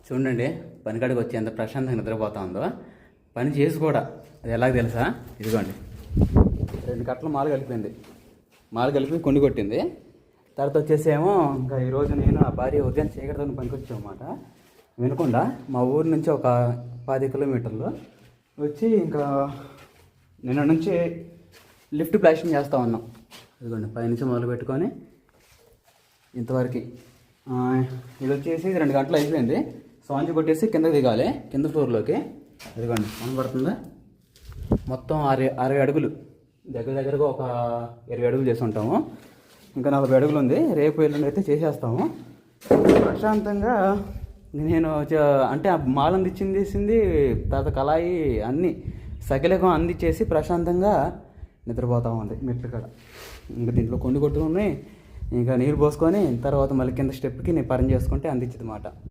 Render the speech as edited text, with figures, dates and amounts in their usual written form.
చూడండి పనికాడికి వచ్చి ఎంత ప్రశాంతంగా నిద్రపోతా ఉందో. పని చేసి కూడా అది ఎలాగ తెలుసా, ఇదిగోండి 2 కట్టలు మాలు కలిపి కొండి కొట్టింది. తర్వాత వచ్చేసేమో ఇంకా ఈరోజు నేను ఆ భార్య ఉదయం చీకటితో పనికొచ్చామన్నమాట. వినకుండా మా ఊరి నుంచి ఒక 10 కిలోమీటర్లు వచ్చి ఇంకా నిన్న నుంచి లిఫ్ట్ ప్లాస్టింగ్ చేస్తూ ఉన్నాం. ఇదిగోండి పైనుంచి మొదలు పెట్టుకొని ఇంతవరకు ఇది వచ్చేసి 2 గంటలు అయిపోయింది. స్పాంజ్ కొట్టేసి కిందకి దిగాలి, కింద ఫ్లోర్లోకి. ఇదిగోండి కనబడుతుందా, మొత్తం 60 అడుగులు, దగ్గరగా ఒక 20 అడుగులు చేసి ఉంటాము. ఇంకా 40 అడుగులు ఉంది. రేపు ఎల్లుండి అయితే చేసేస్తాము. ప్రశాంతంగా నేను అంటే ఆ మాల అందించింది, తర్వాత కళాయి అన్నీ సకలకం అందించేసి ప్రశాంతంగా నిద్రపోతూ ఉంది మెట్లు కాడ. ఇంకా దీంట్లో కొండి కొట్టుకుని ఇంకా నీళ్ళు పోసుకొని తర్వాత మళ్ళీ కింద స్టెప్కి నేను పని చేసుకుంటే అందించింది మాట.